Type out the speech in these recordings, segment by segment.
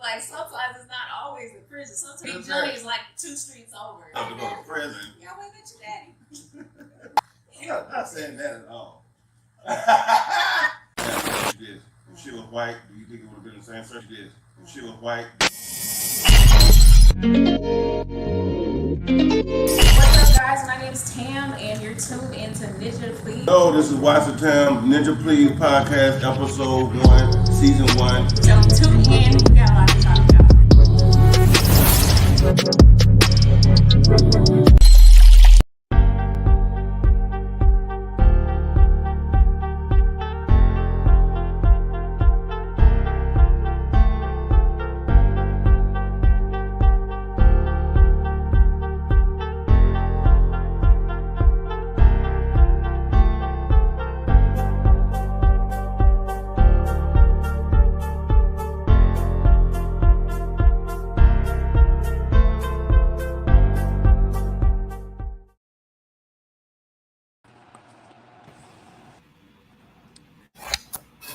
Like sometimes it's not always the prison. Sometimes Johnny is like 2 streets over. Have to go to prison. Y'all wait at your daddy. I'm not saying that at all. If she was white, do you think it would have been the same search? If she was white. What's up, guys? My name is Tam, and you're tuned into Ninja Please. Hello, this is Watch the Tam Ninja Please podcast, episode 1, season 1. So tune in. We got a lot to talk about.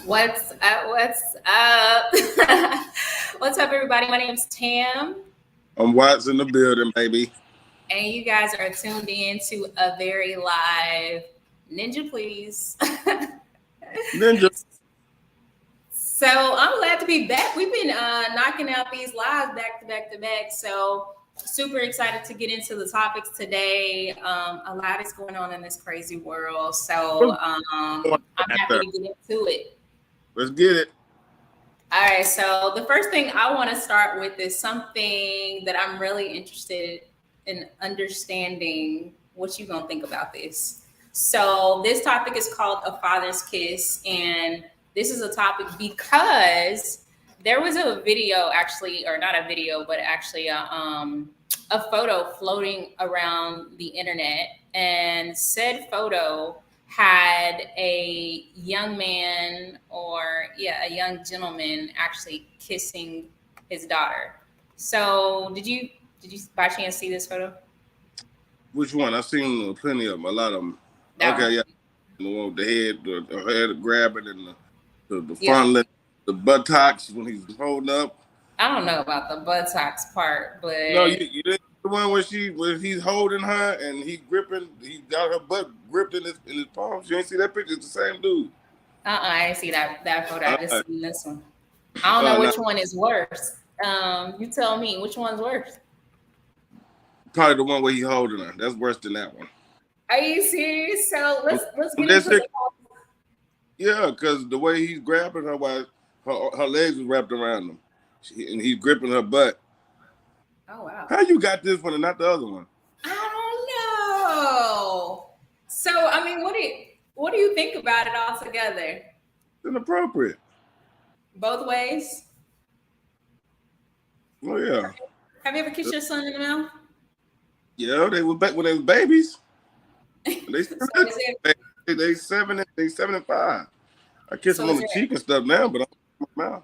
What's up? What's up? What's up, everybody? My name is Tam. I'm Watts in the building, baby. And you guys are tuned in to a very live Ninja Please. Ninja. So I'm glad to be back. We've been knocking out these lives back to back to back. So super excited to get into the topics today. A lot is going on in this crazy world. So I'm happy to get into it. Let's get it. All right. So the first thing I want to start with is something that I'm really interested in understanding what you're going to think about this. So this topic is called A Father's Kiss. And this is a topic because there was a video actually, or not a video, but actually a photo floating around the internet. And said photo had a young man a young gentleman actually kissing his daughter. So did you by chance see this photo? Which one? I've seen plenty of them, a lot of them. Okay, yeah. The one with the head grabbing and the front, the buttocks when he's holding up. I don't know about the buttocks part, but no, you didn't. The one where he's holding her and he got her butt gripped in his palms. You ain't see that picture? It's the same dude. I didn't see that photo. I just seen this one. I don't know which one is worse. You tell me which one's worse. Probably the one where he's holding her. That's worse than that one. Are you serious? So let's get into it. Yeah, because the way he's grabbing her while her legs was wrapped around him, and he's gripping her butt. Oh wow! How you got this one and not the other one? I don't know. So I mean, what do you think about it all together? It's inappropriate. Both ways. Oh yeah. Have you ever kissed your son in the mouth? Yeah, they were back when they were babies. They 7 and 5. I kiss them on the cheek and stuff now, but I'm in my mouth.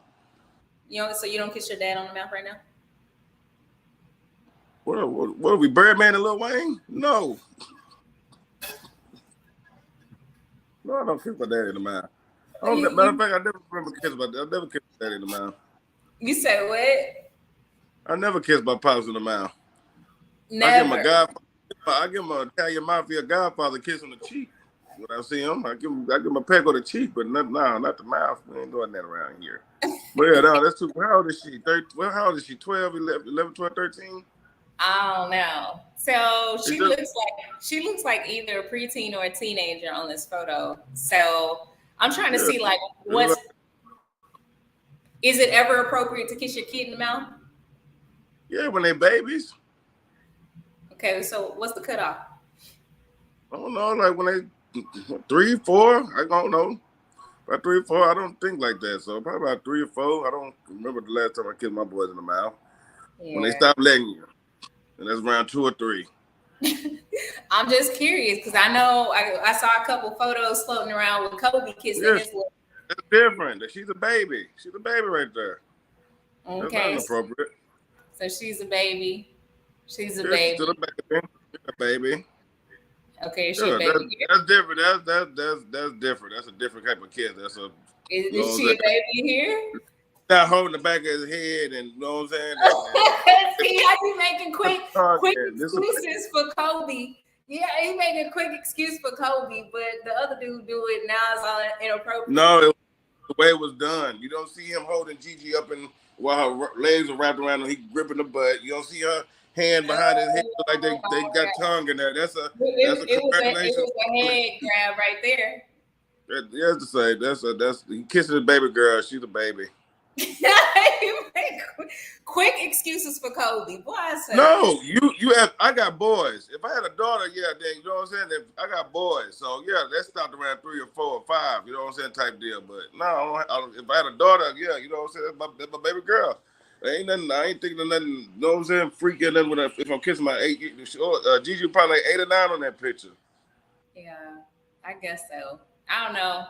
So you don't kiss your dad on the mouth right now? What are we, Birdman and Lil Wayne? No. No, I don't kiss my dad in the mouth. Matter of fact, I never remember kissing my dad. I never kissed my dad in the mouth. You said what? I never kissed my pops in the mouth. Never. I give my Italian Mafia godfather a kiss on the cheek. When I see him, I give him a peck on the cheek, but not the mouth. We ain't doing that around here. But yeah, no, that's too. How old is she? How old is she? 12, 11, 12, 13? I don't know. So she looks like either a preteen or a teenager on this photo. So I'm trying to see like is it ever appropriate to kiss your kid in the mouth? Yeah, when they babies. Okay, so what's the cutoff? I don't know, like when they 3, 4. I don't know. About 3 or 4, I don't think like that. So probably about 3 or 4. I don't remember the last time I kissed my boys in the mouth. Yeah. When they stopped letting you. And that's around 2 or 3. I'm just curious because I know I saw a couple photos floating around with Kobe kissing his little. That's different. She's a baby. She's a baby right there. Okay. That's not inappropriate. So she's a baby. She's a baby. She's a baby. Okay, she a baby. That's different. That's different. That's a different type of kiss. Is she a baby here? not holding the back of his head, and you know what I'm saying. See how you making quick excuses for Kobe. Yeah, he making a quick excuse for Kobe, but the other dude do it now. It's all inappropriate. No, the way it was done. You don't see him holding Gigi up and while her legs are wrapped around him, he gripping the butt. You don't see her hand behind his head like they got tongue in there. That's a congratulations. It was a head grab right there. That's to say that's he kissing the baby girl. She's a baby. Quick excuses for Kobe. Boy, I said no. You have. I got boys. If I had a daughter, yeah, then you know what I'm saying. If I got boys, so yeah, that stopped around 3 or 4 or 5. You know what I'm saying, type deal. But no, if I had a daughter, yeah, you know what I'm saying. That's my baby girl. There ain't nothing. I ain't thinking of nothing. You know what I'm saying? Freaky or nothing. If I'm kissing my 8, Gigi probably like 8 or 9 on that picture. Yeah, I guess so. I don't know.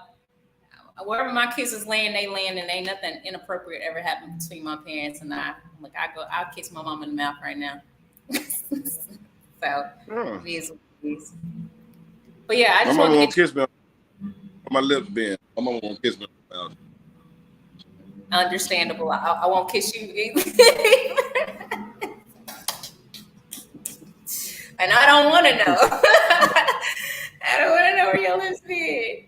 Wherever my kids is laying, they land, and ain't nothing inappropriate ever happened between my parents and I. Like I'll kiss my mom in the mouth right now. So it is what it is. But yeah, I just want to won't kiss me on my lips being. My mama won't kiss me on my mouth. Understandable. I won't kiss you either. And I don't want to know. I don't want to know where your lips been.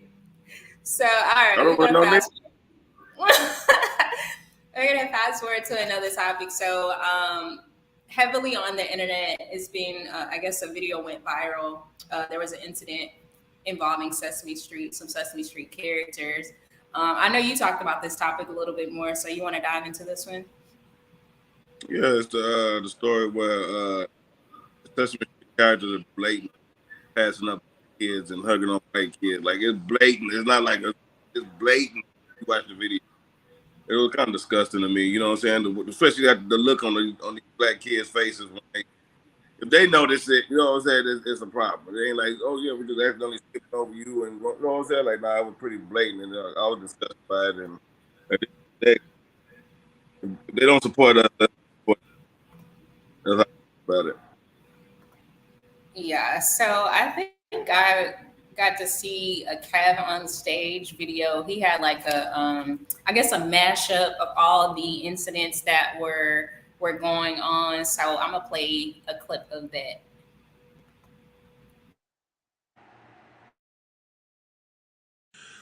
So, all right. We're going to fast forward to another topic. So, heavily on the internet, it's been, I guess a video went viral. There was an incident involving Sesame Street, some Sesame Street characters. I know you talked about this topic a little bit more, so you want to dive into this one? Yeah, it's the story where Sesame Street characters are blatant, passing up kids and hugging on white kids. Like, it's blatant. It's not like it's blatant. You watch the video. It was kind of disgusting to me. You know what I'm saying? Especially the look on the black kids' faces when if they notice it, you know what I'm saying, it's a problem. It ain't like, oh yeah, we just accidentally skipped over you, and you know what I'm saying? Like, nah, it was pretty blatant, and I was disgusted by it. And they don't support us. That's how about it. Yeah, so I think I got to see a Kev on stage video. He had like a, I guess a mashup of all the incidents that were going on. So I'm gonna play a clip of that.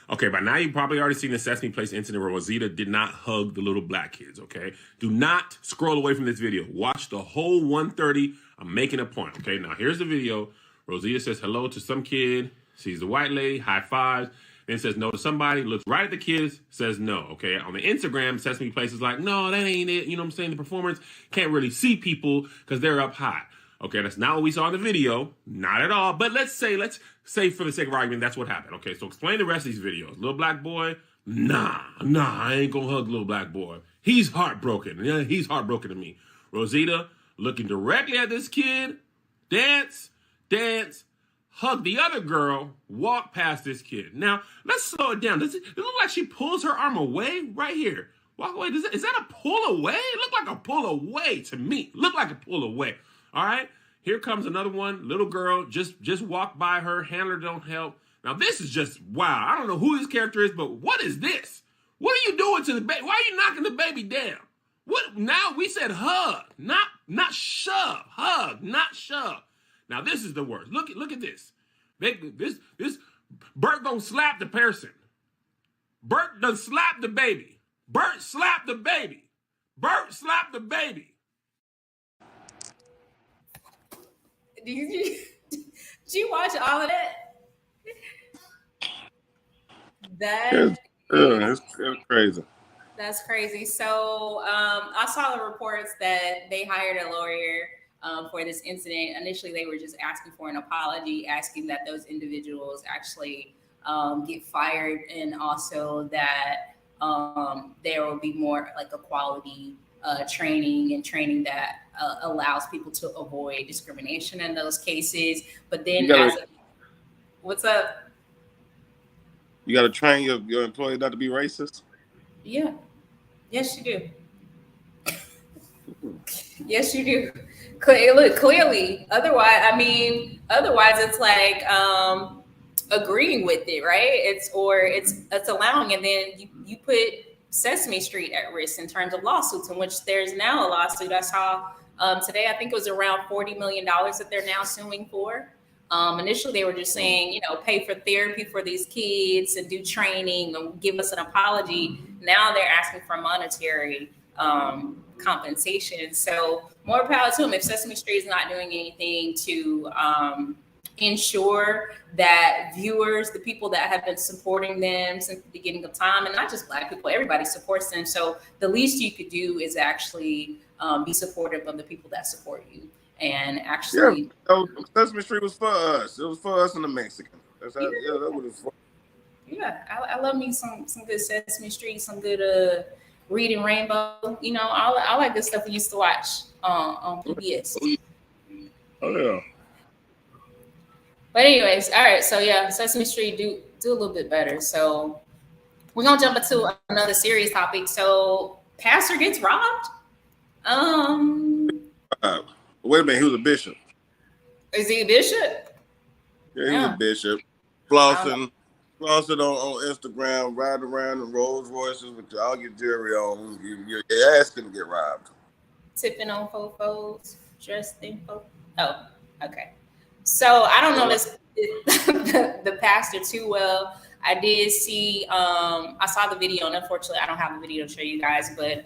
Okay, by now you've probably already seen the Sesame Place incident where Rosita did not hug the little black kids, okay? Do not scroll away from this video. Watch the whole 1:30. I'm making a point, okay? Now, here's the video. Rosita says hello to some kid, sees the white lady, high fives, then says no to somebody, looks right at the kids, says no, okay? On the Instagram, Sesame Place is like, no, that ain't it. You know what I'm saying? The performers can't really see people because they're up high. Okay, that's not what we saw in the video. Not at all. But let's say for the sake of argument, that's what happened. Okay, so explain the rest of these videos. Little black boy, nah, I ain't gonna hug little black boy. He's heartbroken. Yeah, he's heartbroken to me. Rosita looking directly at this kid, dance, hug the other girl, walk past this kid. Now, let's slow it down. Does it look like she pulls her arm away right here? Walk away. Is that a pull away? It looked like a pull away to me. Looked like a pull away. All right, here comes another one. Little girl, just walk by her. Handler don't help. Now, this is just, wow. I don't know who this character is, but what is this? What are you doing to the baby? Why are you knocking the baby down? What? Now, we said hug, not shove. Hug, not shove. Now, this is the worst. Look at this. This Bert gonna slap the person. Bert done slap the baby. Bert slapped the baby. Bert slapped the baby. Did you watch all of that? It's crazy. That's crazy. So I saw the reports that they hired a lawyer for this incident. Initially, they were just asking for an apology, asking that those individuals actually get fired, and also that there will be more like a quality training that allows people to avoid discrimination in those cases. But then, what's up? You got to train your employee not to be racist? Yeah. Yes, you do. Yes, you do. Look, clearly. Otherwise, it's like agreeing with it, right? It's allowing, and then you put Sesame Street at risk in terms of lawsuits, in which there's now a lawsuit I saw today. I think it was around $40 million that they're now suing for. Initially, they were just saying, you know, pay for therapy for these kids and do training and give us an apology. Now they're asking for monetary compensation. So more power to them. If Sesame Street is not doing anything to ensure that viewers, the people that have been supporting them since the beginning of time, and not just Black people, everybody supports them. So the least you could do is actually be supportive of the people that support you. And actually, Sesame Street was for us. It was for us and the Mexicans. That's how, that was for. Yeah, I love me some good Sesame Street, some good Reading Rainbow. You know, I like the stuff we used to watch on PBS. Oh yeah. But anyways, all right. So yeah, Sesame Street do a little bit better. So we're gonna jump into another serious topic. So pastor gets robbed. Wait a minute, he was a bishop. Is he a bishop? Yeah, he was a bishop. Flossing on Instagram, riding around in Rolls Royces with all your jewelry on. Your ass gonna get robbed. Tipping on fofos, dressed in fofos. Oh, okay. So I don't know the pastor too well. I did see, I saw the video, and unfortunately I don't have the video to show you guys, but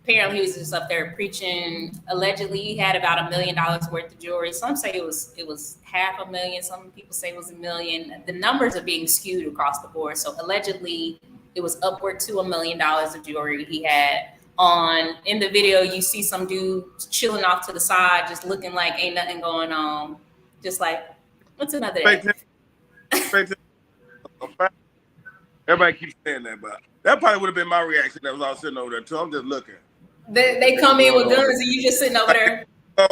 apparently he was just up there preaching. Allegedly he had about $1 million worth of jewelry. Some say it was $500,000. Some people say it was $1 million. The numbers are being skewed across the board. So allegedly it was upward to $1 million of jewelry he had on. In the video, you see some dude chilling off to the side, just looking like ain't nothing going on. Just like, what's another day? Everybody keeps saying that, but that probably would have been my reaction. That was all sitting over there too. I'm just looking. They come in with guns and you just sitting over there.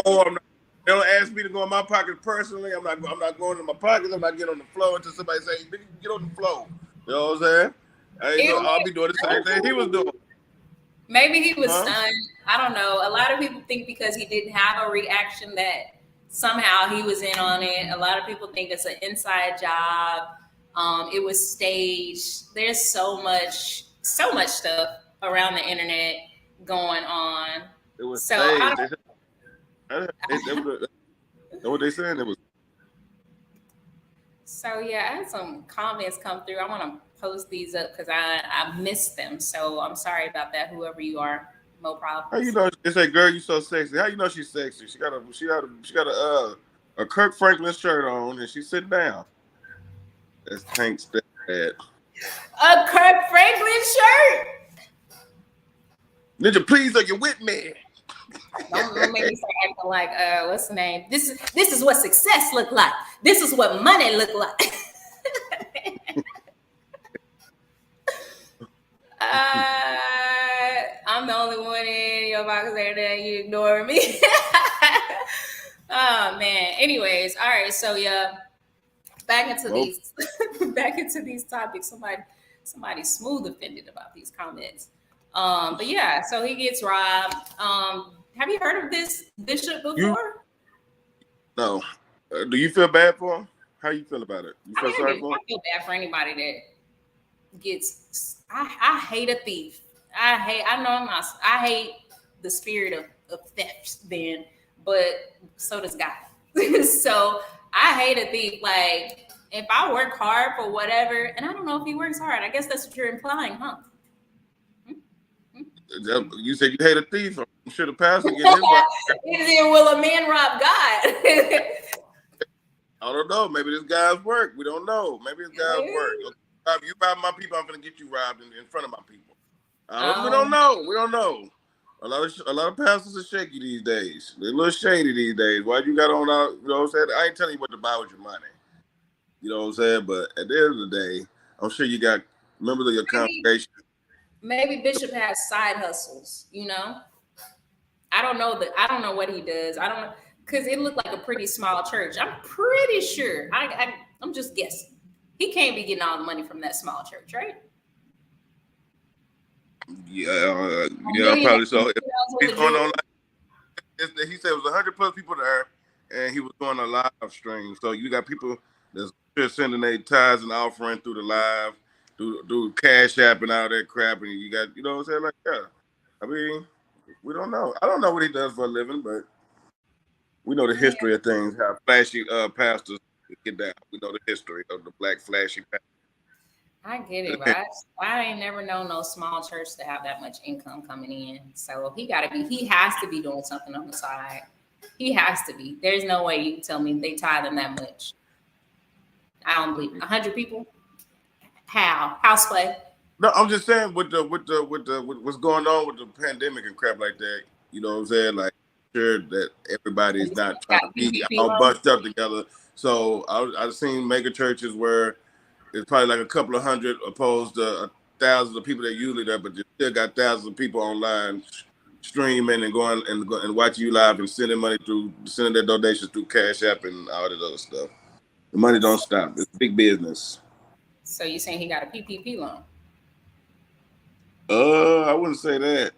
Oh, they don't ask me to go in my pocket personally. I'm not going in my pockets. I'm not getting on the floor until somebody say, "Get on the floor." You know what I'm saying? I'll be doing the same thing he was doing. Maybe he was stunned. I don't know. A lot of people think because he didn't have a reaction that somehow he was in on it. A lot of people think it's an inside job. It was staged. There's so much stuff around the internet going on. It was so staged. What they saying? It was. So yeah, I had some comments come through. I want to post these up because I missed them. So I'm sorry about that, whoever you are. No problem. How you know? They say, "Girl, you so sexy." How you know she's sexy? She got a Kirk Franklin shirt on and she's sitting down. That's Tank's dad. A Kirk Franklin shirt. Ninja, please, are you with me? Don't make me start acting like, what's the name? This is what success look like. This is what money look like. I'm the only one in your box there that you ignore me. Oh man. Anyways, all right. So yeah, back into these topics. Somebody's smooth offended about these comments. But yeah, so he gets robbed. Have you heard of this bishop before? No. Do you feel bad for him? How you feel about it? You feel sorry for him? I feel bad for anybody that gets. I hate a thief. I hate the spirit of theft. Then, but so does God. So I hate a thief. Like if I work hard for whatever, and I don't know if he works hard. I guess that's what you're implying, huh? You said you hate a thief. I'm sure the pastor get his back. Will a man rob God? I don't know. Maybe this guy's work. We don't know. Maybe this guy's work. You rob my people, I'm gonna get you robbed in front of my people. We don't know. We don't know. A lot of pastors are shaky these days. They're a little shady these days. Why you got on out? You know what I'm saying? I ain't telling you what to buy with your money. You know what I'm saying? But at the end of the day, I'm sure you got members of your congregation. Maybe Bishop has side hustles. You know, I don't know what he does. I don't know because it looked like a pretty small church. I'm pretty sure. I'm just guessing. He can't be getting all the money from that small church, right? Yeah, probably so. He's going on. He said it was 100+ people there, and he was doing a live stream. So you got people that's just sending their tithes and offering through the live. do cash app and all that crap, and you got, you know what I'm saying? Like, yeah. I mean, we don't know. I don't know what he does for a living, but we know the history of things, how flashy pastors get down. We know the history of the black flashy pastors. I get it, but I ain't never known no small church to have that much income coming in. So he has to be doing something on the side. He has to be. There's no way you can tell me they tithe him that much. I don't believe it. 100 people. How? House play. No, I'm just saying with what's going on with the pandemic and crap like that. You know what I'm saying? Like, sure that everybody's not trying to be all bunched up together. So I've seen mega churches where it's probably like a couple of hundred opposed to thousands of people that usually there, but you still got thousands of people online streaming and going and watching you live and sending their donations through Cash App and all that other stuff. The money don't stop. It's big business. So you saying he got a PPP loan? I wouldn't say that.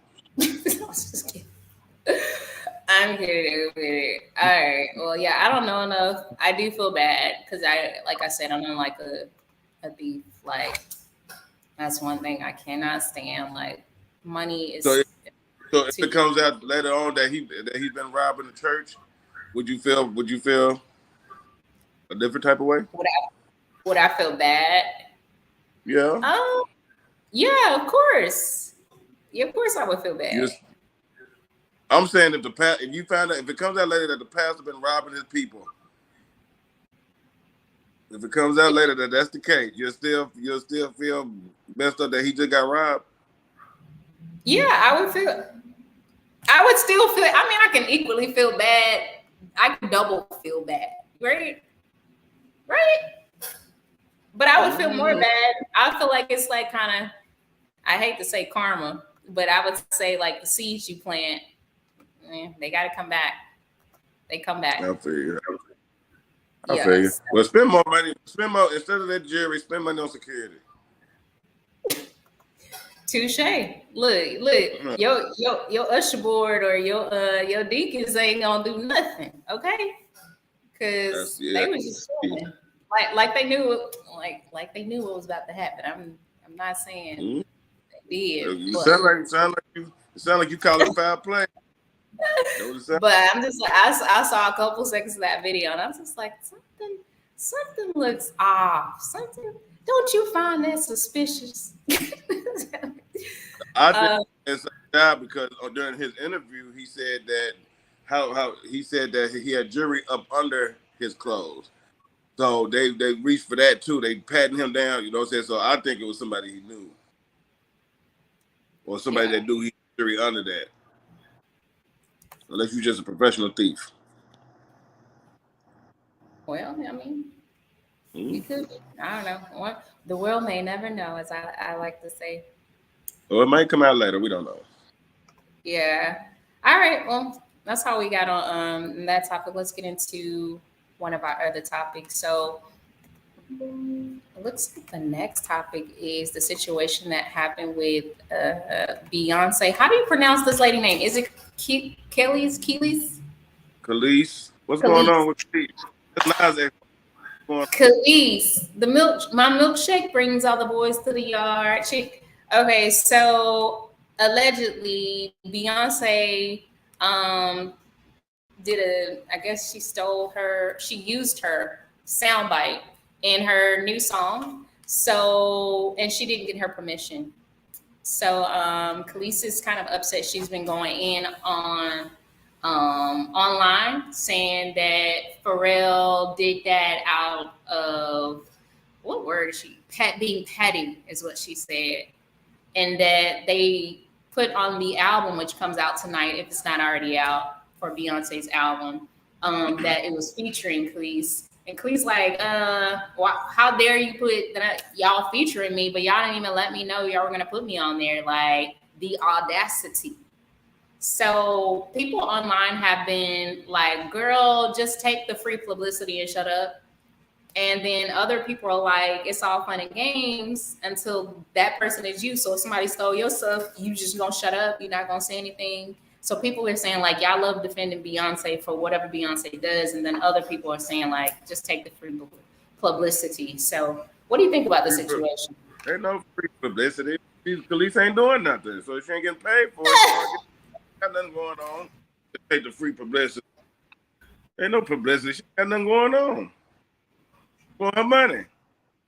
I'm kidding with it. All right. Well, yeah, I don't know enough. I do feel bad because like I said, I'm in like a thief. Like, that's one thing I cannot stand. Like, money is. So if it comes out later on that he's been robbing the church, would you feel a different type of way? Would I feel bad? Yeah. Yeah, of course. Yeah, of course I would feel bad. I'm saying if it comes out later that the pastor been robbing his people, if it comes out later that that's the case, you'll still feel messed up that he just got robbed. Yeah, I would still feel. I mean, I can equally feel bad. I can double feel bad, right? But I would feel more bad. I feel like it's like kind of, I hate to say karma, but I would say like the seeds you plant, they got to come back. They come back. I feel you. Well, spend more money. Instead of that jewelry, spend money on security. Touche. Look. Your usher board or your deacons ain't gonna do nothing, okay? Because they was just chilling. Like they knew what was about to happen. I'm not saying they did. It sound like you call it foul play. But I'm just like, I saw a couple seconds of that video and I was just like, something looks off. Something, don't you find that suspicious? I think it's a job because during his interview he said that he had jewelry up under his clothes. So they reached for that too. They patting him down, you know what I'm saying? So I think it was somebody he knew. Or somebody that knew he had jewelry under that. Unless you're just a professional thief. Well, I mean, you could. I don't know. The world may never know, as I like to say. Well, it might come out later. We don't know. Yeah. All right. Well, that's how we got on that topic. Let's get into one of our other topics. So it looks like the next topic is the situation that happened with Beyonce. How do you pronounce this lady name? Is it Kelis? Kelis. What's going on with Kelis? Kelis. My milkshake brings all the boys to the yard. Okay, so allegedly Beyonce I guess she used her soundbite in her new song. So, and she didn't get her permission. So Kelis is kind of upset. She's been going in on online saying that Pharrell did that out of, what word is she? Being petty is what she said. And that they put on the album, which comes out tonight, if it's not already out, for Beyonce's album, that it was featuring Kelis. And Kelis like, how dare you put that y'all featuring me, but y'all didn't even let me know y'all were gonna put me on there. Like, the audacity. So people online have been like, girl, just take the free publicity and shut up. And then other people are like, it's all fun and games until that person is you. So if somebody stole your stuff, you just gonna shut up. You're not gonna say anything. So people are saying like, y'all love defending Beyonce for whatever Beyonce does. And then other people are saying like, just take the free publicity. So what do you think about the situation? Ain't no free publicity. Kelis ain't doing nothing, so she ain't getting paid for it. Got nothing going on. To take the free publicity. Ain't no publicity. She got nothing going on. For her money.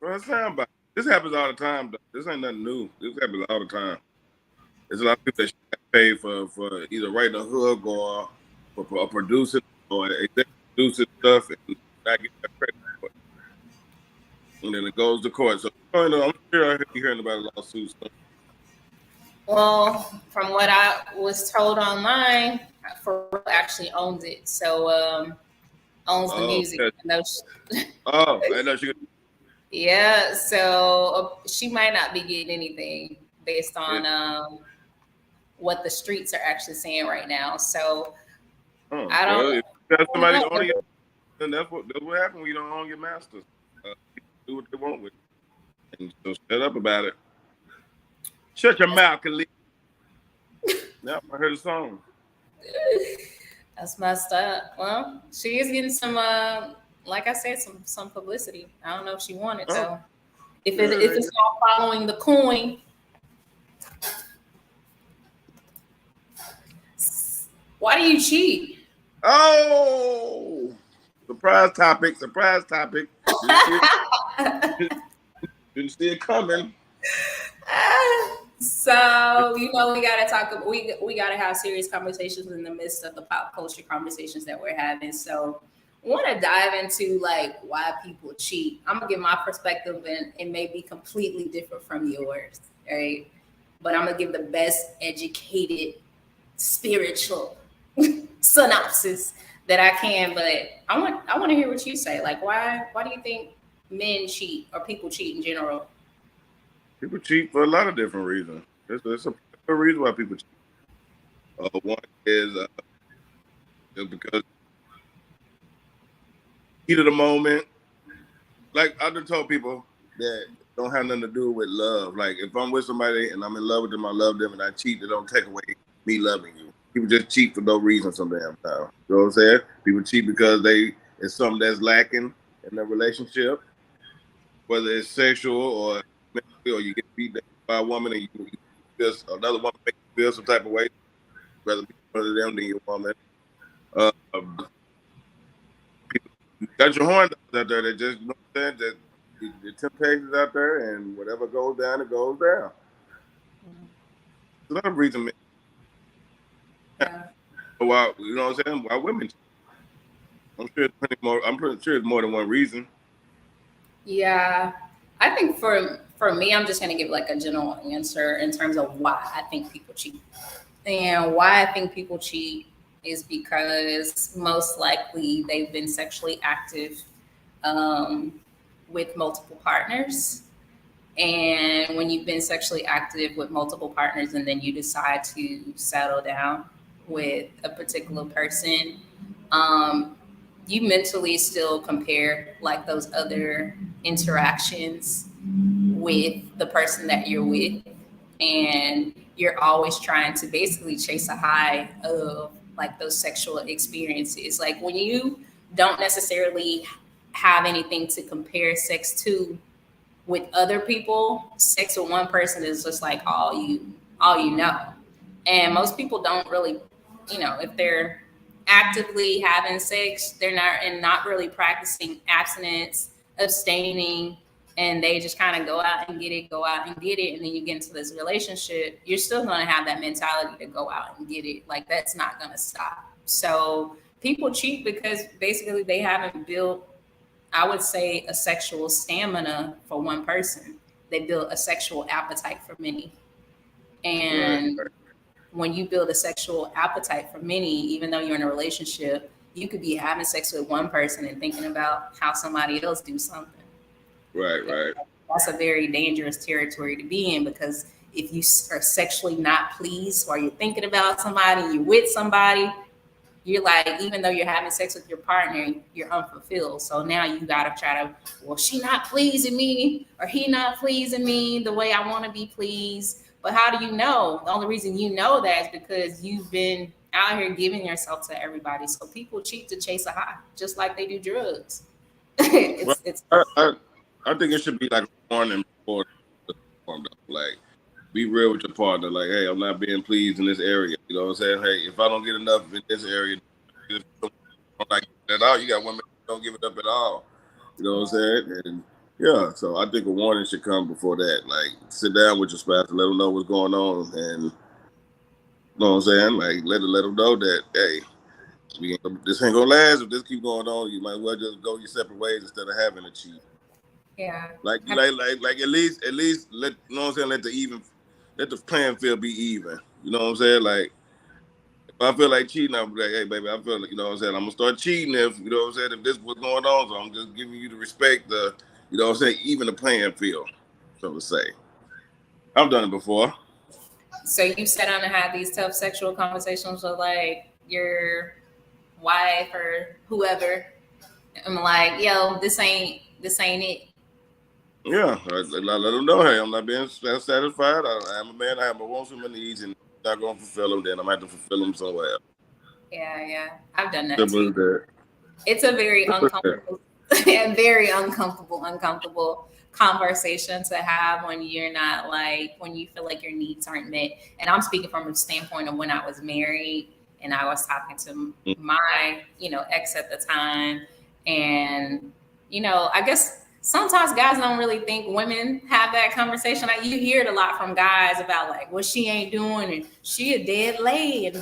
For her soundbite. This happens all the time, though. This ain't nothing new. This happens all the time. There's a lot of people that get paid for either writing a hook or for producing or producing stuff and not getting that credit for it. And then it goes to court. So I'm sure you're hearing about lawsuits. Well, from what I was told online, Pharrell actually owns it. So owns the music. Yeah. I know she. Yeah, so she might not be getting anything based on what the streets are actually saying right now. So I don't. Well, if you got somebody owning it, then that's what happens when you don't own your masters. Do what they want with it. And so shut up about it. Shut your mouth, Kelis. Now I heard the song. That's messed up. Well, she is getting some, like I said, some publicity. I don't know if she wanted so. If it's all following the coin. Why do you cheat? Oh, surprise topic. Didn't see it coming. So, we gotta talk. We gotta have serious conversations in the midst of the pop culture conversations that we're having. So, I want to dive into like why people cheat. I'm gonna give my perspective, and it may be completely different from yours, right? But I'm gonna give the best educated, spiritual synopsis that I can. But I want to hear what you say. Like, why do you think men cheat or people cheat in general? People cheat for a lot of different reasons. There's a reason why people cheat. One is because heat of the moment. Like I done told people that don't have nothing to do with love. Like if I'm with somebody and I'm in love with them, I love them, and I cheat, it don't take away me loving you. People just cheat for no reason some damn time. You know what I'm saying? People cheat because it's something that's lacking in their relationship, whether it's sexual or you get beat by a woman and you feel another woman make you feel some type of way, rather be one of them than your woman. People got your horn out there that just, you know what I'm saying, that the temptations out there, and whatever goes down, it goes down. There's another reason. Yeah. Why, you know what I'm saying? Why women? I'm sure it's plenty more. I'm pretty sure it's more than one reason. Yeah, I think for me, I'm just gonna give like a general answer in terms of why I think people cheat. And why I think people cheat is because most likely they've been sexually active with multiple partners. And when you've been sexually active with multiple partners and then you decide to settle down with a particular person, you mentally still compare like those other interactions with the person that you're with, and you're always trying to basically chase a high of like those sexual experiences. Like when you don't necessarily have anything to compare sex to with other people, sex with one person is just like all you know. And most people don't really, if they're actively having sex, they're not really practicing abstinence, abstaining, and they just kind of go out and get it, and then you get into this relationship, you're still going to have that mentality to go out and get it. Like that's not going to stop. So people cheat because basically they haven't built, I would say, a sexual stamina for one person. They build a sexual appetite for many. And when you build a sexual appetite for many, even though you're in a relationship, you could be having sex with one person and thinking about how somebody else do something. Right. That's a very dangerous territory to be in, because if you are sexually not pleased while you're thinking about somebody, you're with somebody, you're like, even though you're having sex with your partner, you're unfulfilled. So now you gotta try to, well, she not pleasing me or he not pleasing me the way I want to be pleased. But how do you know? The only reason you know that is because you've been out here giving yourself to everybody. So people cheat to chase a high, just like they do drugs. I think it should be like a warning before formed up. Like, be real with your partner. Like, hey, I'm not being pleased in this area. You know what I'm saying? Hey, if I don't get enough in this area, if you don't like it at all. You got women who don't give it up at all. You know what I'm saying? And yeah, so I think a warning should come before that. Like, sit down with your spouse and let them know what's going on, and you know what I'm saying? Like, let them know that, hey, this ain't gonna last. If this keep going on, you might well just go your separate ways instead of having a cheat. Yeah. Like at least let, you know what I'm saying, let the playing field be even. You know what I'm saying? Like, if I feel like cheating, I'm like, hey baby, I feel like, you know what I'm saying, I'm gonna start cheating if, you know what I'm saying, if this was going on. So I'm just giving you the respect, you know what I'm saying, even the playing field, so to say. I've done it before. So you sat down and had these tough sexual conversations with like your wife or whoever. I'm like, yo, this ain't it. Yeah, I let them know, hey, I'm not being satisfied. I am a man. I have my wants and my needs, and I'm not going to fulfill them. Then I'm going to have to fulfill them somewhere else. Yeah, I've done that Simple too. as that. It's a very uncomfortable, very uncomfortable conversation to have when you're not like, when you feel like your needs aren't met. And I'm speaking from a standpoint of when I was married and I was talking to my, ex at the time. And, I guess sometimes guys don't really think women have that conversation. Like, you hear it a lot from guys about like what she ain't doing and she a dead lay and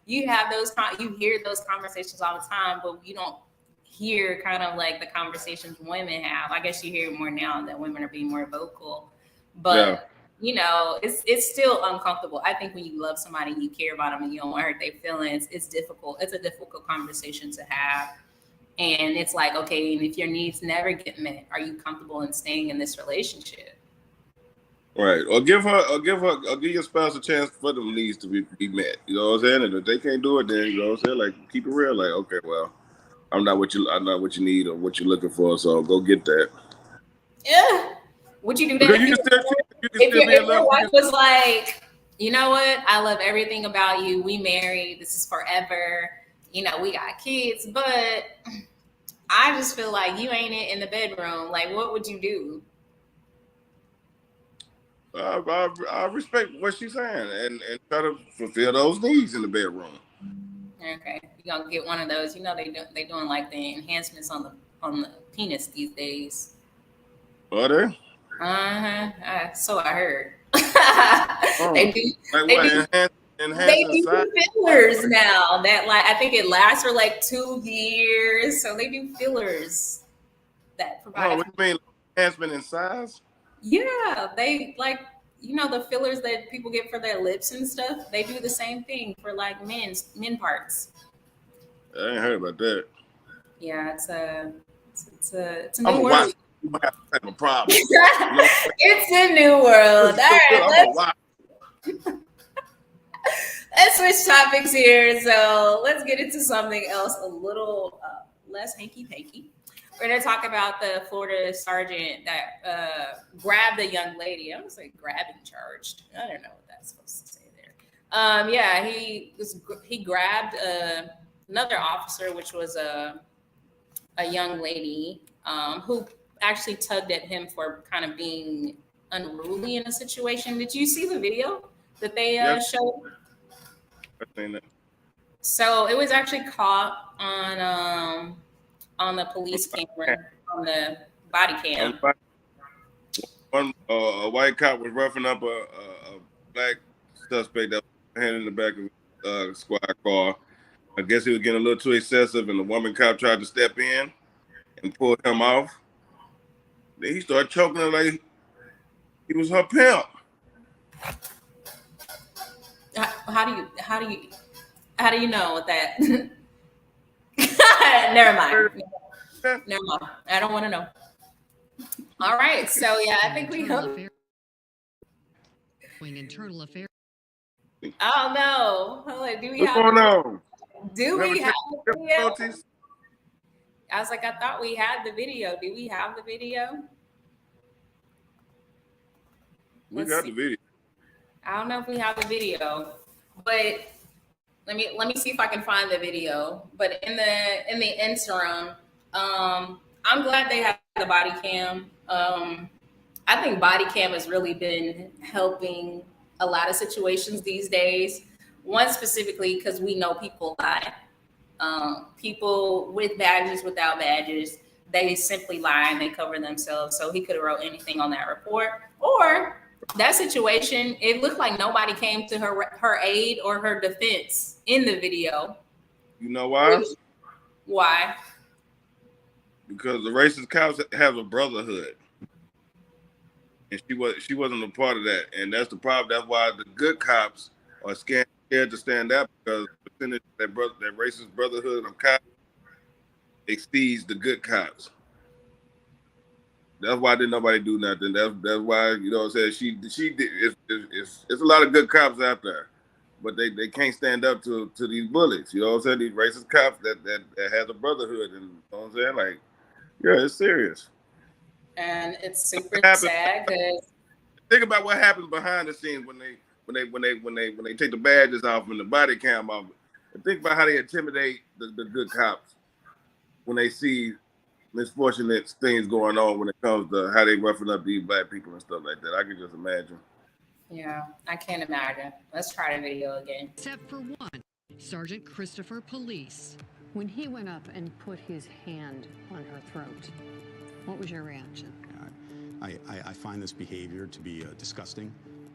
you have you hear those conversations all the time, but you don't hear kind of like the conversations women have. I guess you hear it more now that women are being more vocal, but it's still uncomfortable. I think when you love somebody and you care about them and you don't want to hurt their feelings, it's difficult. It's a difficult conversation to have. And it's like, okay, and if your needs never get met, are you comfortable in staying in this relationship? Right. Or give your spouse a chance for them needs to be met. You know what I'm saying? And if they can't do it, then, you know what I'm saying? Like, keep it real. Like, okay, well, I'm not what you need or what you're looking for, so go get that. Yeah. Would you do that if your wife was like, you know what? I love everything about you. We married. This is forever. We got kids, but I just feel like you ain't it in the bedroom. Like, what would you do? I respect what she's saying and try to fulfill those needs in the bedroom. Okay, you gonna get one of those. They doing like the enhancements on the penis these days. Are they? So I heard. They do. They do fillers now. That, like, I think it lasts for like 2 years. So they do fillers that provide. Oh, what do you mean, enhancement in size? Yeah, they like, the fillers that people get for their lips and stuff. They do the same thing for like men parts. I ain't heard about that. Yeah, it's a new world. You might have a problem. It's a new world. All right, let's switch topics here. So let's get into something else a little less hanky-panky. We're going to talk about the Florida sergeant that grabbed a young lady. I'm going to say grabbing charged. I don't know what that's supposed to say there. He grabbed another officer, which was a young lady who actually tugged at him for kind of being unruly in a situation. Did you see the video that they showed? I've seen that. So it was actually caught on the police camera, on the body cam. A white cop was roughing up a black suspect that was handing in the back of a squad car. I guess he was getting a little too excessive, and the woman cop tried to step in and pull him off. Then he started choking her like he was her pimp. How do you know that? Never mind. I don't want to know. All right. So yeah, I think we hope. Internal affairs. Oh no! Hold on. Do we What's have? going on? Do we have the video? Difficulties? I was like, I thought we had the video. Do we have the video? We got the video. I don't know if we have the video, but let me see if I can find the video. But in the interim, I'm glad they have the body cam. I think body cam has really been helping a lot of situations these days. One specifically because we know people lie. People with badges, without badges, they simply lie and they cover themselves. So he could have wrote anything on that report. Or that situation, it looked like nobody came to her aid or her defense in the video. You know why? Why? Because the racist cops have a brotherhood, and she wasn't a part of that, and that's the problem. That's why the good cops are scared to stand up, because the percentage of that racist brotherhood of cops exceeds the good cops. That's why didn't nobody do nothing. That's why, you know what I'm saying, she did. It's a lot of good cops out there, but they can't stand up to these bullies. You know what I'm saying? These racist cops that has a brotherhood, and you know what I'm saying? Like, yeah, it's serious. And it's super sad because think about what happens behind the scenes when they take the badges off and the body cam off. And think about how they intimidate the good cops when they see misfortunate things going on when it comes to how they roughing up these black people and stuff like that. I can just imagine. Yeah, I can't imagine. Let's try the video again. Except for one, Sergeant Christopher Police. When he went up and put his hand on her throat, what was your reaction? I find this behavior to be disgusting.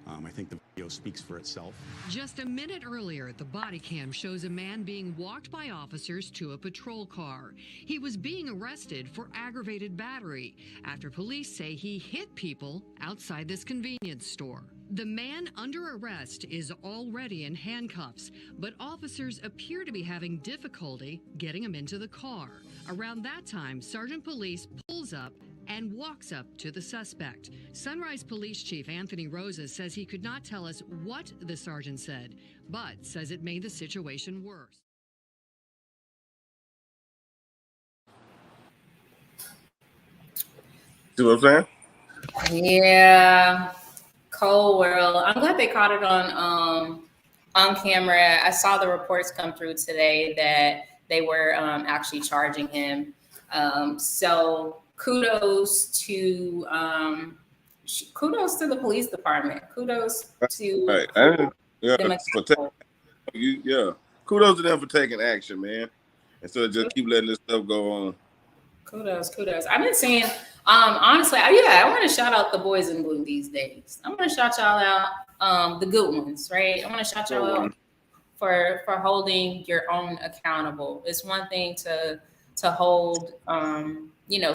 I think the video speaks for itself. Just a minute earlier, the body cam shows a man being walked by officers to a patrol car. He was being arrested for aggravated battery after police say he hit people outside this convenience store. The man under arrest is already in handcuffs, but officers appear to be having difficulty getting him into the car. Around that time, Sergeant Police pulls up and walks up to the suspect. Sunrise Police Chief Anthony Rosa says he could not tell us what the sergeant said, but says it made the situation worse. See what I'm saying? Yeah, cold world. I'm glad they caught it on camera. I saw the reports come through today that they were actually charging him. So kudos to the police department. Kudos to them. Kudos to them for taking action, man. Instead of just keep letting this stuff go on. Kudos. I've been seeing, honestly, I want to shout out the boys in blue these days. I want to shout y'all out, the good ones, right? I want to shout y'all out for holding your own accountable. It's one thing to hold,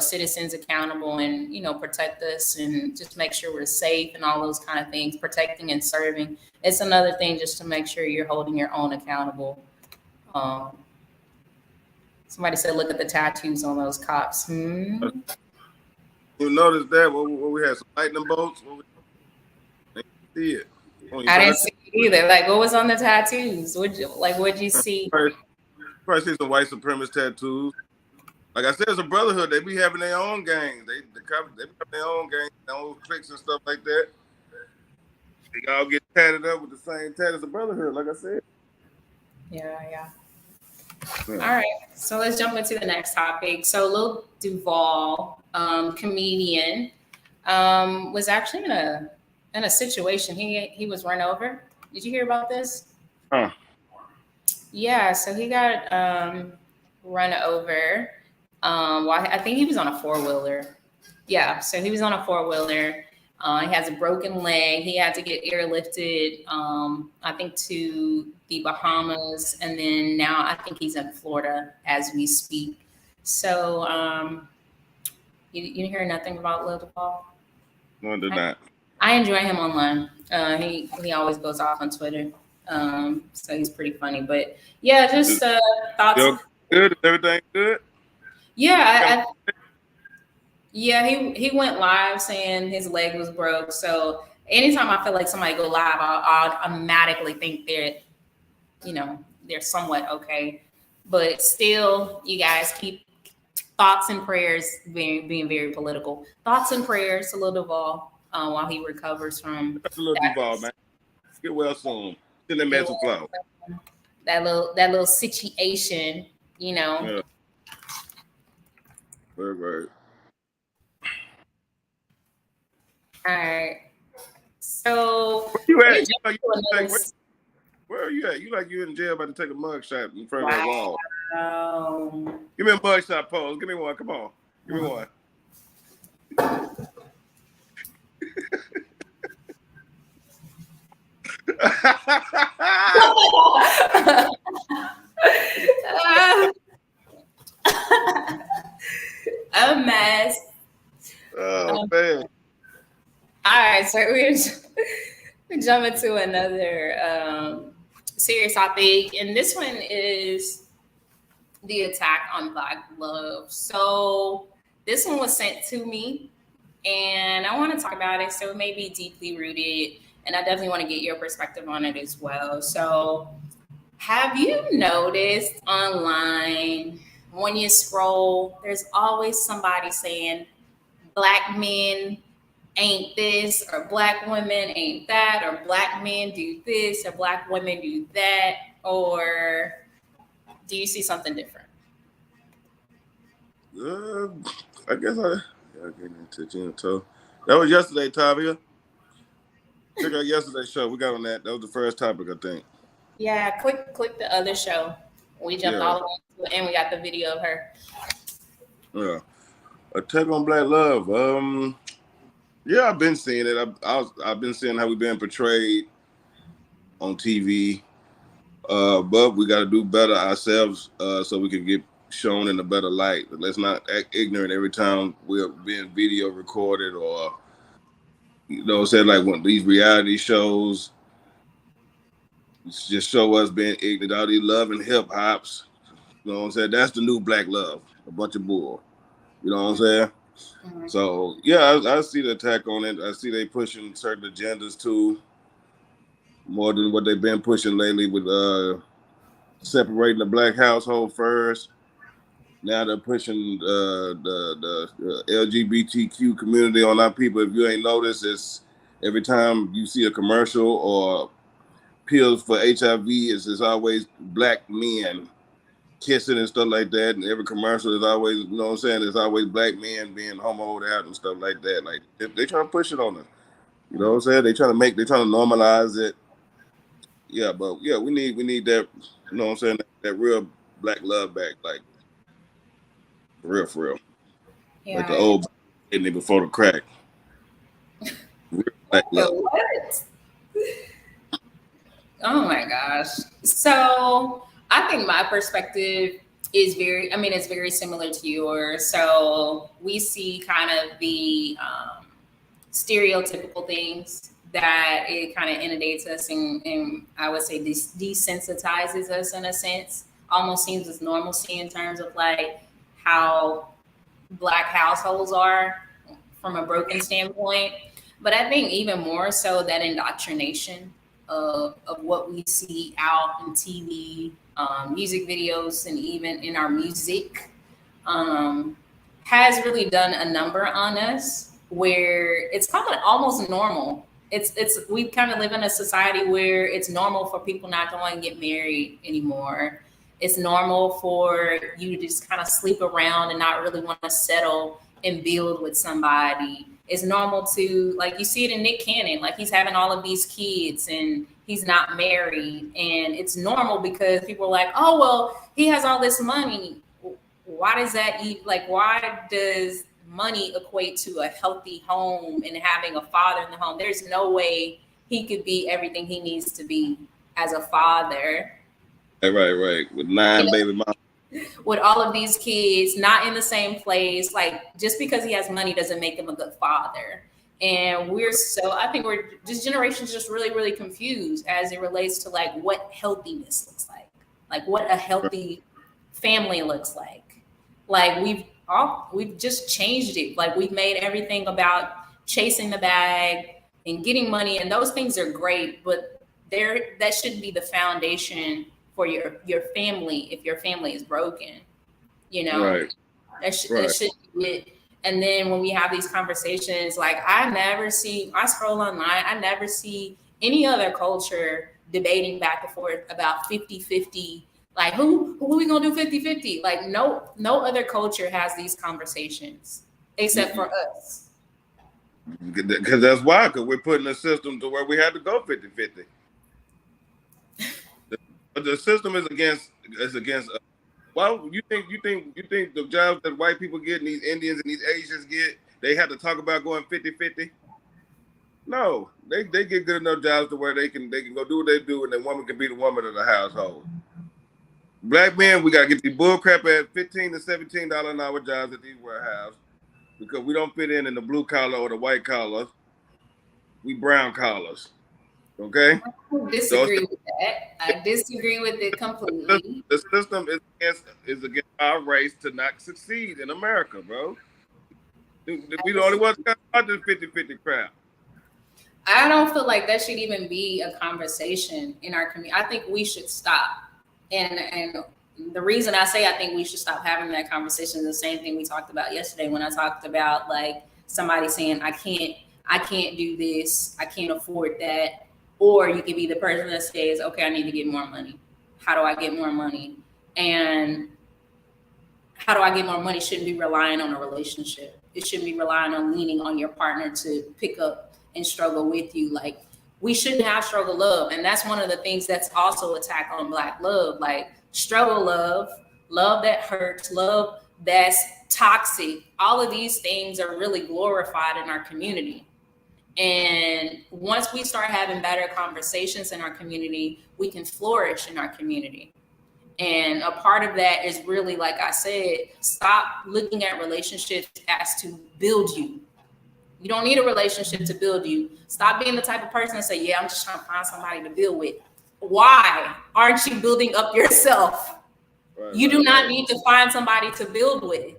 citizens accountable and, protect us and just make sure we're safe and all those kind of things, protecting and serving. It's another thing just to make sure you're holding your own accountable. Somebody said, look at the tattoos on those cops. You notice that when we had some lightning bolts? They didn't see it. I didn't see it either. Like, what was on the tattoos? What'd you see? Probably see some white supremacist tattoos. Like I said, it's a brotherhood. They be having their own gangs. They have their own gangs, their own cliques and stuff like that. They all get tatted up with the same tat as a brotherhood, like I said. Yeah. All right, so let's jump into the next topic. So Lil Duval, comedian, was actually in a situation. He was run over. Did you hear about this? Yeah, so he got run over. I think he was on a four-wheeler. Yeah, so he was on a four-wheeler. He has a broken leg. He had to get airlifted, I think, to the Bahamas. And then now I think he's in Florida as we speak. So you hear nothing about Lil Duval? No, they're not. I enjoy him online. He always goes off on Twitter. So he's pretty funny. But yeah, just thoughts. Good? Everything good? Yeah, he went live saying his leg was broke. So anytime I feel like somebody go live, I'll automatically think they're somewhat okay. But still, you guys keep thoughts and prayers, being very political. Thoughts and prayers to Lil Duval while he recovers from Lil Duval, man. Get well soon. Send that man some flowers. That little situation, Yeah. Right. All right. So You let at? me jump to another. Where are you at? You in jail about to take a mug shot in front of that wall. Wow. Give me a mug shot pose. Give me one. Come on. Give me one. A mess. Oh man. All right, so we jump into another serious topic, and this one is the attack on Black love. So this one was sent to me, and I want to talk about it. So it may be deeply rooted, and I definitely want to get your perspective on it as well. So have you noticed online when you scroll, there's always somebody saying Black men ain't this, or Black women ain't that, or Black men do this, or Black women do that, or do you see something different? I guess I get into Gina Toe. That was yesterday, Tavia. Check out yesterday's show. We got on that. That was the first topic, I think. Yeah, click the other show. We jumped all the way to it, and we got the video of her. Yeah. Attack on Black love. Yeah, I've been seeing it. I've been seeing how we've been portrayed on TV. But we got to do better ourselves so we can get shown in a better light. Let's not act ignorant every time we're being video recorded, or say like when these reality shows just show us being ignorant. All these love and hip hops, you know what I'm saying? That's the new Black love. A bunch of bull. You know what I'm saying? Mm-hmm. So yeah, I see the attack on it. I see they pushing certain agendas too, more than what they've been pushing lately with separating the Black household first. Now they're pushing the LGBTQ community on our people. If you ain't noticed, it's every time you see a commercial or pills for HIV, it's always Black men kissing and stuff like that. And every commercial is always, you know what I'm saying, it's always Black men being homoed out and stuff like that. Like they trying to push it on us. You know what I'm saying? They trying to normalize it. Yeah, but yeah, we need that, you know what I'm saying, that real Black love back, like for real. Yeah, like the old Whitney before the crack. Real Black love. What? Oh my gosh. So I think my perspective is it's very similar to yours. So we see kind of the stereotypical things that it kind of inundates us and I would say desensitizes us in a sense. Almost seems as normalcy in terms of like how Black households are from a broken standpoint. But I think even more so that indoctrination of what we see out in TV, music videos, and even in our music has really done a number on us where it's kind of almost normal. We kind of live in a society where it's normal for people not to want to get married anymore. It's normal for you to just kind of sleep around and not really want to settle and build with somebody. It's normal to, like, you see it in Nick Cannon, like he's having all of these kids and he's not married. And it's normal because people are like, oh, well, he has all this money. Why does money equate to a healthy home and having a father in the home? There's no way he could be everything he needs to be as a father. Right. With 9 baby moms. With all of these kids, not in the same place. Like, just because he has money doesn't make him a good father. And I think this generation's just really, really confused as it relates to like what healthiness looks like what a healthy family looks like. Like we've just changed it. Like we've made everything about chasing the bag and getting money, and those things are great, but that shouldn't be the foundation for your family if your family is broken, Right. That should be it. And then when we have these conversations, like I scroll online, I never see any other culture debating back and forth about 50-50. Like who are we gonna do 50-50? Like no other culture has these conversations except for us. Because that's why, because we're putting a system to where we had to go 50-50. The system is against well, you think the jobs that white people get and these Indians and these Asians get, they have to talk about going 50-50? No, they get good enough jobs to where they can go do what they do, and the woman can be the woman of the household. Black men, we gotta get these bull crap at $15 to $17 an hour jobs at these warehouses because we don't fit in the blue collar or the white collar. We brown collars. Okay? I disagree with that. I disagree with it completely. The system is against our race to not succeed in America, bro. We the only ones got this 50-50 crap. I don't feel like that should even be a conversation in our community. I think we should stop. And the reason I say I think we should stop having that conversation is the same thing we talked about yesterday when I talked about like somebody saying, I can't do this, I can't afford that. Or you could be the person that says, okay, I need to get more money. How do I get more money? And how do I get more money shouldn't be relying on a relationship. It shouldn't be relying on leaning on your partner to pick up and struggle with you. Like, we shouldn't have struggle love. And that's one of the things that's also attack on Black love. Like, struggle love, love that hurts, love that's toxic. All of these things are really glorified in our community. And once we start having better conversations in our community, we can flourish in our community. And a part of that is really, like I said, stop looking at relationships as to build you. You don't need a relationship to build you. Stop being the type of person that say, yeah, I'm just trying to find somebody to build with. Why aren't you building up yourself? You do not need to find somebody to build with.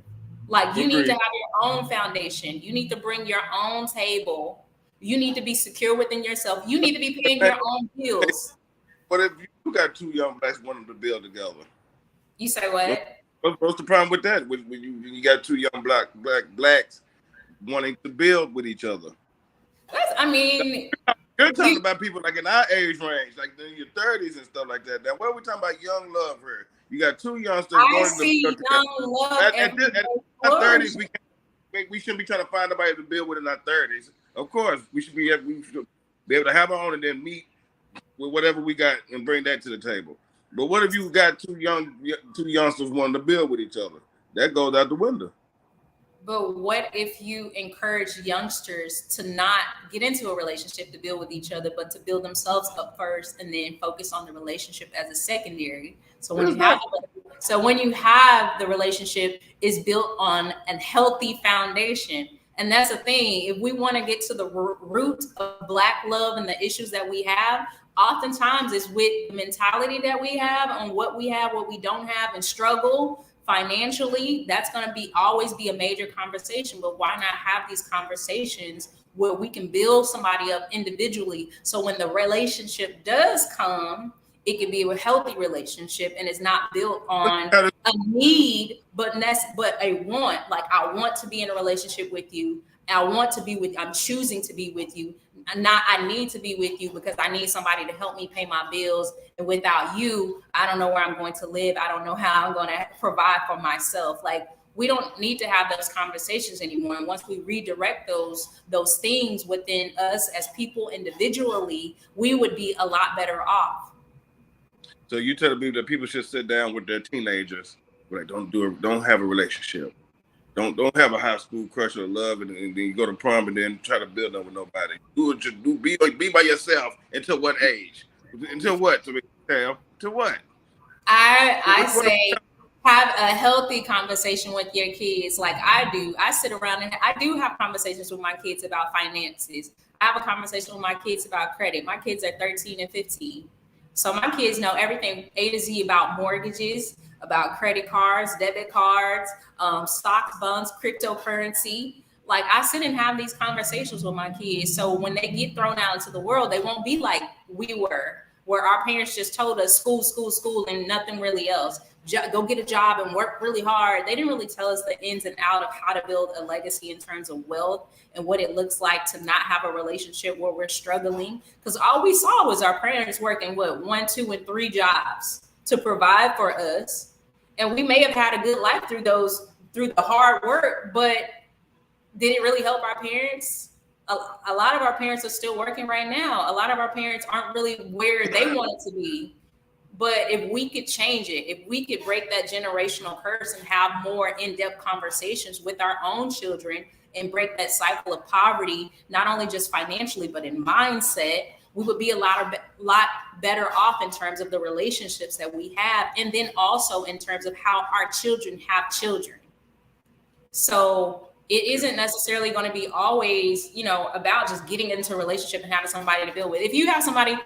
Like, you need to have your own foundation. You need to bring your own table. You need to be secure within yourself. You need to be paying your own bills. But if you got two young blacks wanting to build together, you say what? What's the problem with that? When you got two young blacks wanting to build with each other? You're talking about people like in our age range, like in your 30s and stuff like that. Now, what are we talking about young love here? You got two youngsters. I see young love at our 30s. We shouldn't be trying to find somebody to build with in our 30s. Of course, we should be able to have our own and then meet with whatever we got and bring that to the table. But what if you got two youngsters wanting to build with each other? That goes out the window. But what if you encourage youngsters to not get into a relationship to build with each other, but to build themselves up first and then focus on the relationship as a secondary? So when you have the relationship is built on a healthy foundation. And that's the thing. If we want to get to the root of Black love and the issues that we have, oftentimes it's with the mentality that we have on what we have, what we don't have, and struggle financially. That's going to always be a major conversation. But why not have these conversations where we can build somebody up individually? So when the relationship does come, it can be a healthy relationship and it's not built on a need, but a want. Like, I want to be in a relationship with you. I'm choosing to be with you. Not I need to be with you because I need somebody to help me pay my bills. And without you, I don't know where I'm going to live. I don't know how I'm going to provide for myself. Like, we don't need to have those conversations anymore. And once we redirect those things within us as people individually, we would be a lot better off. So you tell me that people should sit down with their teenagers, like don't have a relationship, don't have a high school crush or love, and then you go to prom and then try to build up with nobody. Be by yourself until what age? Until what? To what? I say have a healthy conversation with your kids, like I do. I sit around and I do have conversations with my kids about finances. I have a conversation with my kids about credit. My kids are 13 and 15. So my kids know everything A to Z about mortgages, about credit cards, debit cards, stocks, bonds, cryptocurrency. Like, I sit and have these conversations with my kids. So when they get thrown out into the world, they won't be like we were, where our parents just told us school, and nothing really else. Go get a job and work really hard. They didn't really tell us the ins and outs of how to build a legacy in terms of wealth and what it looks like to not have a relationship where we're struggling. Because all we saw was our parents working 1, 2, and 3 jobs to provide for us. And we may have had a good life through the hard work, but did it really help our parents? a lot of our parents are still working right now. A lot of our parents aren't really where they wanted to be. But if we could change it, if we could break that generational curse and have more in-depth conversations with our own children and break that cycle of poverty, not only just financially, but in mindset, we would be a lot better off in terms of the relationships that we have. And then also in terms of how our children have children. So it isn't necessarily going to be always, about just getting into a relationship and having somebody to build with. If you have somebody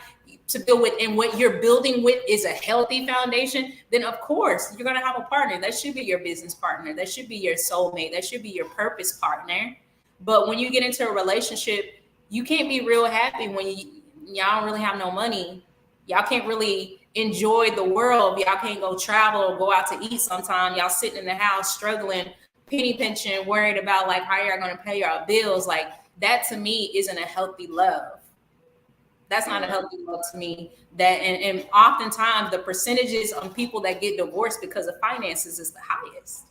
to build with and what you're building with is a healthy foundation, then of course you're going to have a partner. That should be your business partner. That should be your soulmate. That should be your purpose partner. But when you get into a relationship, you can't be real happy when y'all don't really have no money. Y'all can't really enjoy the world. Y'all can't go travel or go out to eat sometime. Y'all sitting in the house struggling, penny pinching, worried about like how you're going to pay your bills. Like that to me isn't a healthy love. That's not a healthy love to me. And oftentimes the percentages on people that get divorced because of finances is the highest.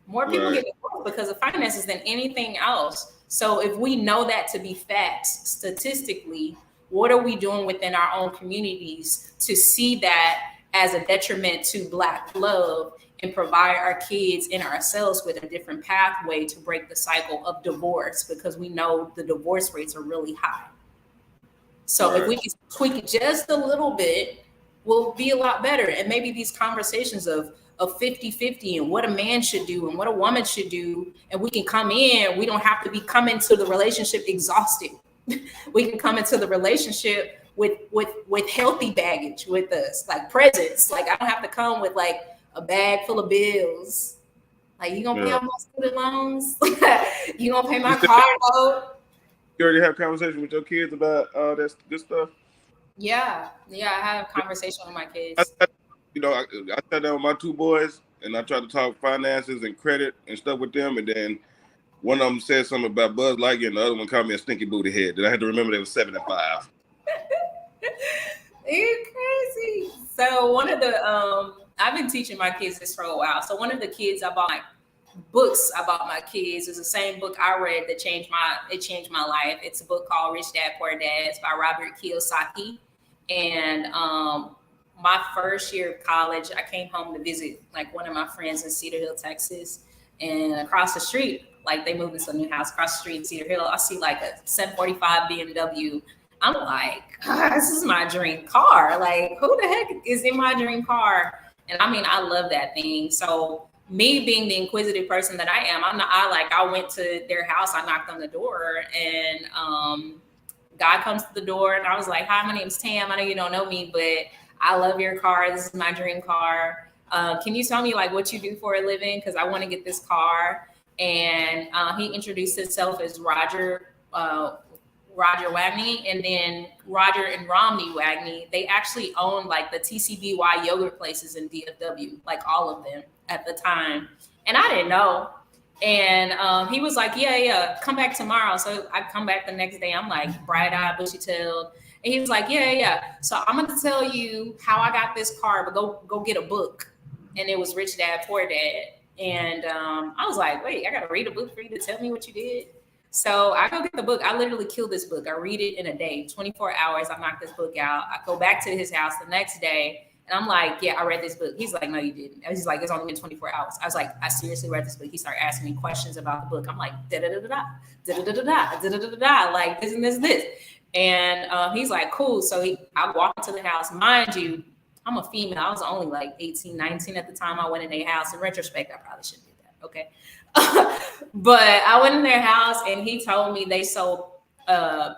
More people get divorced because of finances than anything else. So if we know that to be facts statistically, what are we doing within our own communities to see that as a detriment to Black love and provide our kids and ourselves with a different pathway to break the cycle of divorce, because we know the divorce rates are really high. So if we can tweak it just a little bit, we'll be a lot better. And maybe these conversations of 50-50 and what a man should do and what a woman should do, and we can come in, we don't have to be coming to the relationship exhausted. We can come into the relationship with healthy baggage with us, like presents. Like I don't have to come with like a bag full of bills. Like you gonna pay off my student loans? You gonna pay my car note? You already have conversation with your kids about this stuff? Yeah, I have a conversation with my kids. I sat down with my two boys and I tried to talk finances and credit and stuff with them, and then one of them said something about Buzz Lightyear and the other one called me a stinky booty head. Then I had to remember they were 7 and 5. You're crazy. So one of the I've been teaching my kids this for a while. So one of the kids I bought my kids is the same book I read that changed my life. It's a book called Rich Dad Poor Dad. It's by Robert Kiyosaki. And my first year of college, I came home to visit like one of my friends in Cedar Hill, Texas. And across the street, like they moved into a new house across the street in Cedar Hill, I see like a 745 BMW. I'm like, this is my dream car. Like, who the heck is in my dream car? And I mean, I love that thing. So me being the inquisitive person that I am, I went to their house, I knocked on the door, and God comes to the door, and I was like, hi, my name's Tam. I know you don't know me, but I love your car. This is my dream car. Can you tell me like what you do for a living? Because I want to get this car. And he introduced himself as Roger Wagney, and then Roger and Romney Wagney. They actually owned like the TCBY yogurt places in DFW, like all of them at the time. And I didn't know. And he was like, yeah, come back tomorrow. So I come back the next day. I'm like bright-eyed, bushy-tailed. And he was like, yeah. So I'm going to tell you how I got this car, but go get a book. And it was Rich Dad, Poor Dad. And I was like, wait, I got to read a book for you to tell me what you did? So I go get the book. I literally killed this book. I read it in a day, 24 hours. I knocked this book out. I go back to his house the next day. And I'm like, yeah, I read this book. He's like, no, you didn't. He's like, it's only been 24 hours. I was like, I seriously read this book. He started asking me questions about the book. I'm like, da-da-da-da-da, da-da-da-da-da, da-da-da-da, like this and this and this. And he's like, cool. So I walk into the house. Mind you, I'm a female. I was only like 18, 19 at the time I went in their house. In retrospect, I probably shouldn't do that. Okay. But I went in their house and he told me they sold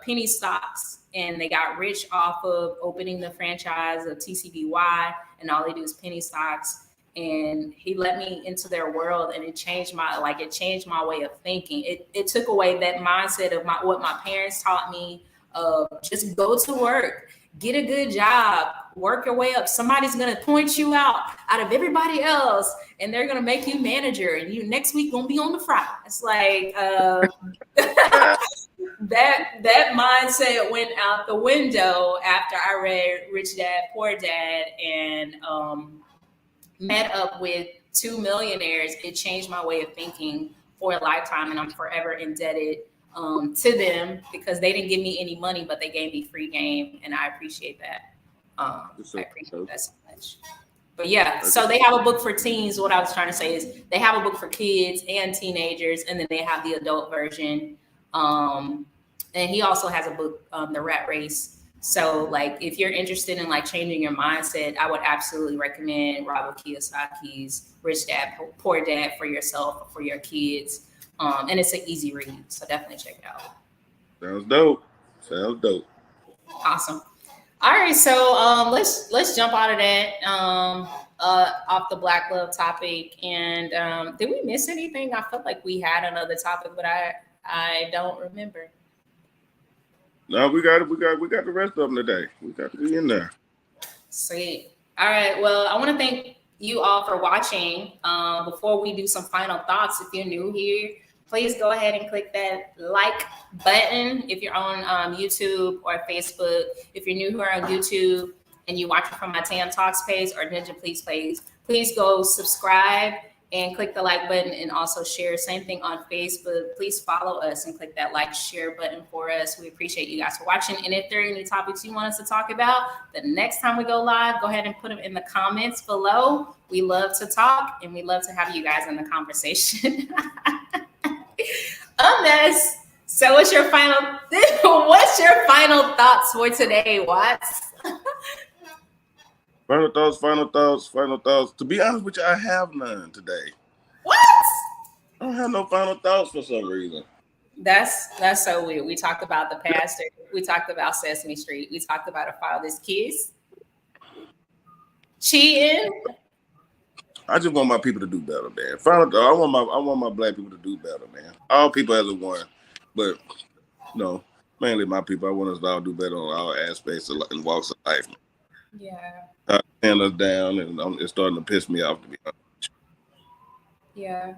penny stocks and they got rich off of opening the franchise of TCBY, and all they do is penny stocks. And he let me into their world, and it changed my way of thinking. It took away that mindset of what my parents taught me of just go to work, get a good job, work your way up. Somebody's going to point you out of everybody else, and they're going to make you manager, and you next week going to be on the fries. It's like that mindset went out the window after I read Rich Dad, Poor Dad, and met up with two millionaires. It changed my way of thinking for a lifetime, and I'm forever indebted to them because they didn't give me any money, but they gave me free game, and I appreciate that. I appreciate that so much. But yeah, so they have a book for teens. What I was trying to say is they have a book for kids and teenagers, and then they have the adult version. And he also has a book, The Rat Race. So like, if you're interested in like changing your mindset, I would absolutely recommend Robert Kiyosaki's Rich Dad, Poor Dad for yourself, for your kids. And it's an easy read. So definitely check it out. Sounds dope. Sounds dope. Awesome. All right, so let's jump out of that off the Black love topic. And did we miss anything? I felt like we had another topic, but I don't remember. No, we got the rest of them today. We got to be in there. Sweet. All right. Well, I want to thank you all for watching. Before we do some final thoughts, if you're new here, please go ahead and click that like button if you're on YouTube or Facebook. If you're new here on YouTube and you watch it from my Tam Talks page or Ninja Please page, please go subscribe and click the like button and also share. Same thing on Facebook. Please follow us and click that like share button for us. We appreciate you guys for watching. And if there are any topics you want us to talk about the next time we go live, go ahead and put them in the comments below. We love to talk and we love to have you guys in the conversation. A mess. So what's your final thoughts for today, Watts? Final thoughts. To be honest with you, I have none today. What? I don't have no final thoughts for some reason. That's so weird. We talked about the pastor. We talked about Sesame Street. We talked about a father's kiss. Cheating. I just want my people to do better, man. Final thought, I want my black people to do better, man. All people as a one, but no, mainly my people. I want us to all do better on all aspects and walks of life. Yeah. Hand us down, and it's starting to piss me off, to be honest. Yeah.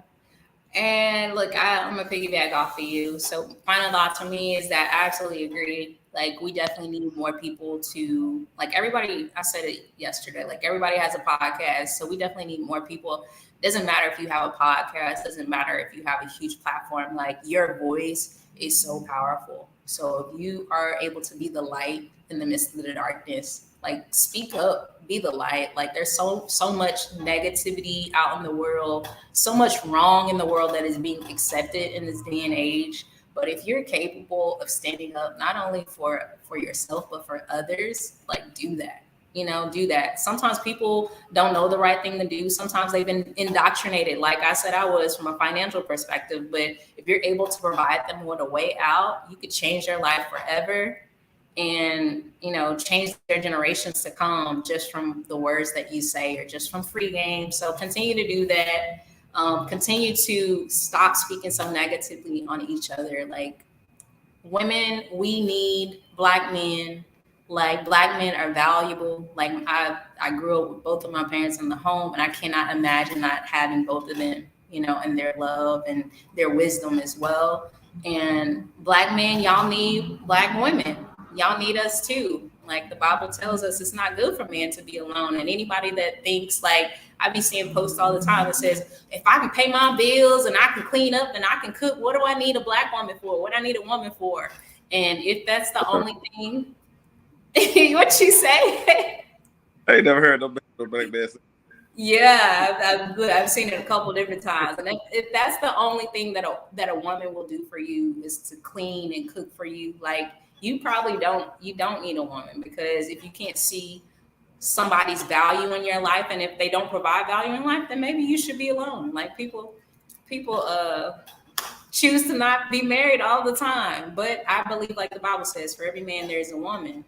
And look, I'm gonna piggyback off of you. So final thought to me is that I absolutely agree. Like, we definitely need more people to, like, everybody, I said it yesterday, like, everybody has a podcast. So we definitely need more people. Doesn't matter if you have a podcast, doesn't matter if you have a huge platform, like, your voice is so powerful. So if you are able to be the light in the midst of the darkness, like, speak up, be the light. Like, there's so much negativity out in the world, so much wrong in the world that is being accepted in this day and age. But if you're capable of standing up, not only for yourself, but for others, like, do that, do that. Sometimes people don't know the right thing to do. Sometimes they've been indoctrinated. Like I said, I was from a financial perspective, but if you're able to provide them with a way out, you could change their life forever and, change their generations to come just from the words that you say or just from free game. So continue to do that. Continue to stop speaking so negatively on each other. Like, women, we need Black men. Like, Black men are valuable. Like, I grew up with both of my parents in the home, and I cannot imagine not having both of them, and their love and their wisdom as well. And Black men, y'all need Black women. Y'all need us too. Like, the Bible tells us it's not good for men to be alone. And anybody that thinks, like, I be seeing posts all the time that says, if I can pay my bills and I can clean up and I can cook, what do I need a Black woman for? What do I need a woman for? And if that's the only thing, what you say? I ain't never heard no Black man say. Yeah, I've seen it a couple different times. And if that's the only thing that a woman will do for you is to clean and cook for you, like, you probably don't need a woman, because if you can't see somebody's value in your life, and if they don't provide value in life, then maybe you should be alone. Like, people choose to not be married all the time. But I believe, like the Bible says, for every man there's a woman,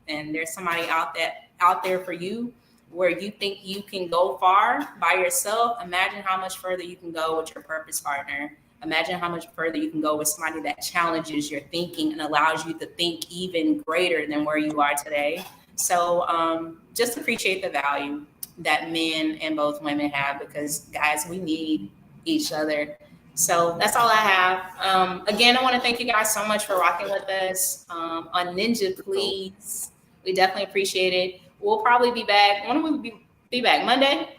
and there's somebody out there for you where you think you can go far by yourself. Imagine how much further you can go with your purpose partner. Imagine how much further you can go with somebody that challenges your thinking and allows you to think even greater than where you are today. So just appreciate the value that men and both women have, because, guys, we need each other. So that's all I have. Again, I want to thank you guys so much for rocking with us on Ninja Please. We definitely appreciate it. We'll probably be back. When will we be back? Monday?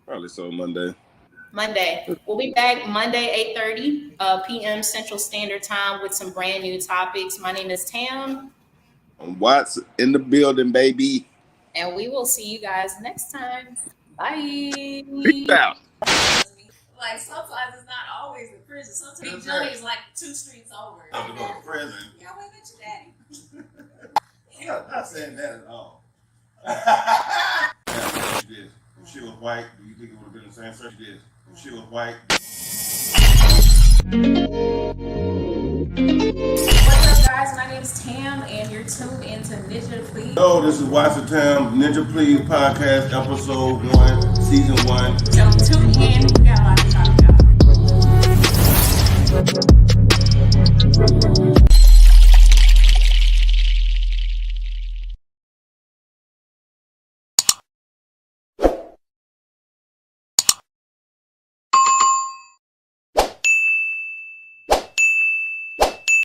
Probably so, Monday. Monday. We'll be back Monday, 8:30 p.m. Central Standard Time with some brand new topics. My name is Tam. Watts in the building, baby. And we will see you guys next time. Bye. Peace out. Like sometimes it's not always the prison. Sometimes Big Johnny is like 2 streets over. I have to go to prison. Yeah, wait a minute, daddy. I'm not saying that at all. If she was white, do you think it would have been the same search? If she was white. What's up, guys? My name is Tam, and you're tuned into Ninja Please. Hello, this is Watts and Tam, Ninja Please Podcast, Episode 1, Season 1. So tune in. We got a lot to talk about.